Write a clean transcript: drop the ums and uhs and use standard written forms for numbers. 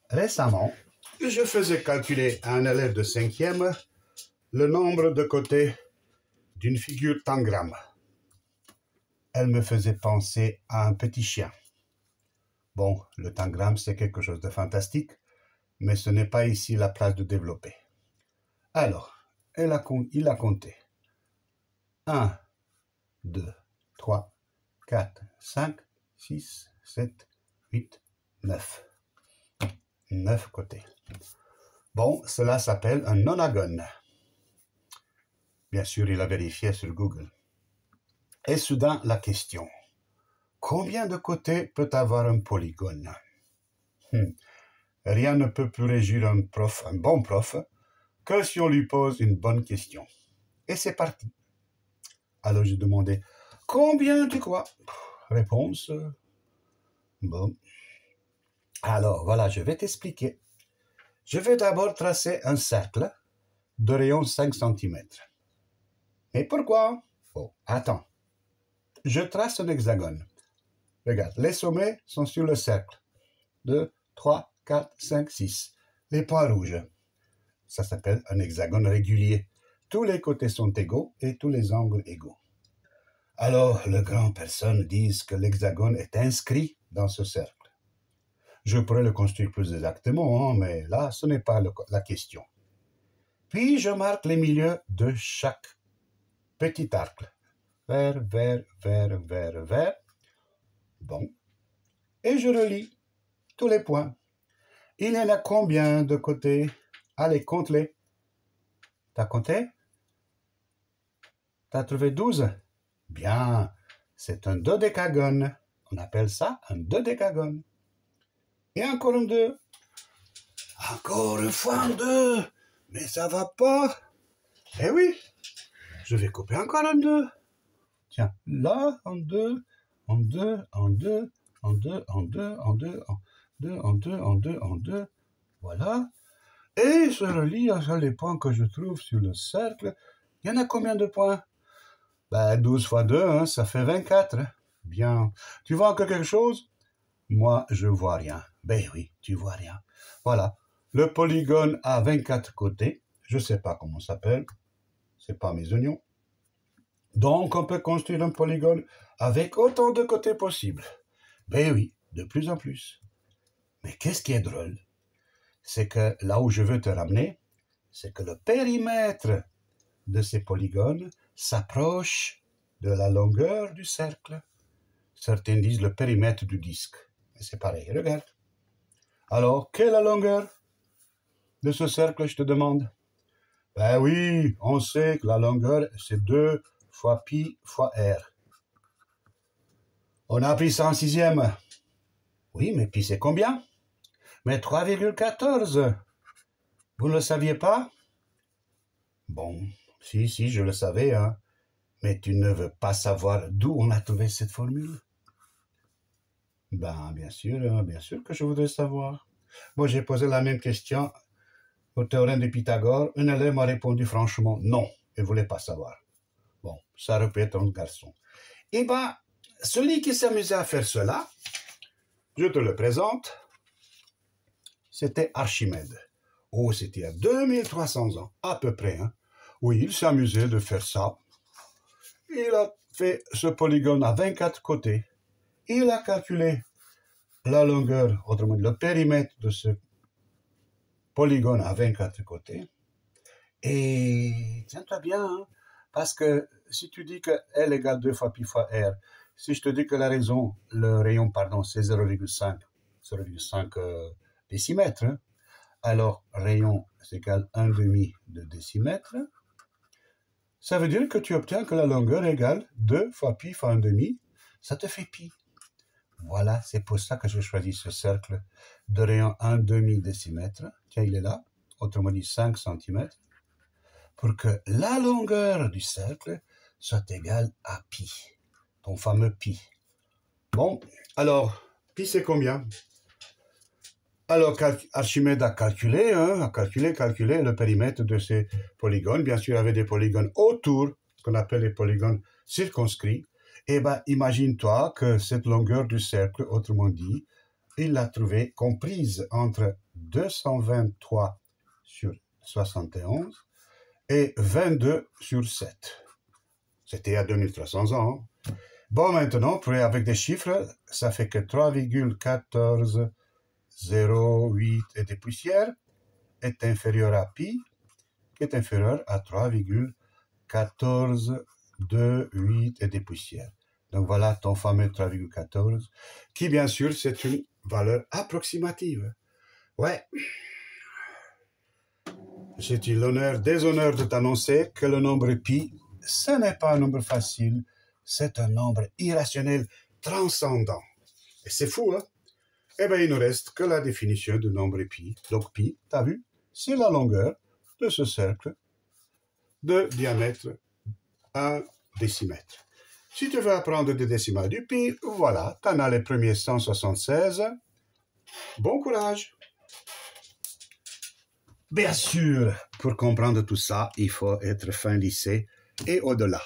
Récemment, je faisais calculer à un élève de 5e le nombre de côtés d'une figure tangramme. Elle me faisait penser à un petit chien. Bon, le tangramme, c'est quelque chose de fantastique, mais ce n'est pas ici la place de développer. Alors, il a compté 1, 2, 3, 4, 5, 6, 7, 8, 9. 9 côtés. Bon, cela s'appelle un nonagone. Bien sûr, il a vérifié sur Google. Et soudain, la question. Combien de côtés peut avoir un polygone? Rien ne peut plus réjouir un bon prof, que si on lui pose une bonne question. Et c'est parti. Alors j'ai demandé, combien tu crois? Réponse, bon. Alors voilà, je vais t'expliquer. Je vais d'abord tracer un cercle de rayon 5 cm. Mais pourquoi? Oh, attends. Je trace un hexagone. Regarde, les sommets sont sur le cercle. 2, 3, 4, 5, 6. Les points rouges. Ça s'appelle un hexagone régulier. Tous les côtés sont égaux et tous les angles égaux. Alors, les grandes personnes disent que l'hexagone est inscrit dans ce cercle. Je pourrais le construire plus exactement, hein, mais là, ce n'est pas la question. Puis, je marque les milieux de chaque petit arc. Vert, vert, vert, vert, vert. Bon. Et je relie tous les points. Il y en a combien de côtés? Allez, compte-les. T'as compté? T'as trouvé 12? Bien, c'est un dodécagone. On appelle ça un dodécagone. Et encore un 2. Encore une fois un 2. Mais ça va pas. Eh oui, je vais couper encore un 2. Tiens, là, en 2, en 2, en 2, en 2, en 2, en 2, en 2, en 2, en 2, en 2. Voilà. Et je relie à les points que je trouve sur le cercle. Il y en a combien de points? Ben, 12 fois 2, hein, ça fait 24. Bien. Tu vois encore quelque chose? Moi, je vois rien. Ben oui, tu vois rien. Voilà. Le polygone a 24 côtés. Je ne sais pas comment ça s'appelle. C'est pas mes oignons. Donc, on peut construire un polygone avec autant de côtés possibles. Ben oui, de plus en plus. Mais qu'est-ce qui est drôle? C'est que là où je veux te ramener, c'est que le périmètre de ces polygones s'approche de la longueur du cercle. Certains disent le périmètre du disque. Mais c'est pareil, regarde. Alors, quelle est la longueur de ce cercle, je te demande? Ben oui, on sait que la longueur, c'est 2 fois pi fois r. On a appris ça en 6e. Oui, mais pi c'est combien? Mais 3,14. Vous ne le saviez pas? Bon, si, je le savais, hein. Mais tu ne veux pas savoir d'où on a trouvé cette formule? Ben, bien sûr que je voudrais savoir. Moi, j'ai posé la même question au théorème de Pythagore. Un élève m'a répondu franchement non, il ne voulait pas savoir. Bon, ça aurait pu être un garçon. Eh ben, celui qui s'amusait à faire cela, je te le présente, c'était Archimède. Oh, c'était il y a 2300 ans, à peu près. Hein. Oui, il s'amusait de faire ça. Il a fait ce polygone à 24 côtés. Il a calculé la longueur, autrement dit le périmètre de ce polygone à 24 côtés. Et tiens-toi bien, hein, parce que si tu dis que L égale 2 fois pi fois R, si je te dis que le rayon, c'est 0,5 décimètre, hein, alors rayon c'est égal 1,5 de décimètre, ça veut dire que tu obtiens que la longueur égale 2 fois pi fois 1,5, ça te fait pi. Voilà, c'est pour ça que j'ai choisi ce cercle de rayon 1,5 décimètre. Tiens, il est là, autrement dit 5 cm, pour que la longueur du cercle soit égale à pi, ton fameux pi. Bon, alors, pi c'est combien? Alors, Archimède a calculé le périmètre de ces polygones. Bien sûr, il y avait des polygones autour, ce qu'on appelle les polygones circonscrits. Eh bien, imagine-toi que cette longueur du cercle, autrement dit, il l'a trouvée comprise entre 223 sur 71 et 22 sur 7. C'était il y a 2300 ans. Hein. Bon, maintenant, avec des chiffres, ça fait que 3,1408 et des poussières est inférieur à pi, qui est inférieur à 3,1428 et des poussières. Donc voilà ton fameux 3,14, qui bien sûr c'est une valeur approximative. Ouais. J'ai eu l'honneur, déshonneur de t'annoncer que le nombre pi, ce n'est pas un nombre facile, c'est un nombre irrationnel transcendant. Et c'est fou, hein? Eh bien, il ne reste que la définition du nombre pi. Donc pi, t'as vu, c'est la longueur de ce cercle de diamètre 1 décimètre. Si tu veux apprendre des décimales du pi, voilà, tu en as les premiers 176. Bon courage! Bien sûr, pour comprendre tout ça, il faut être fin lycée et au-delà.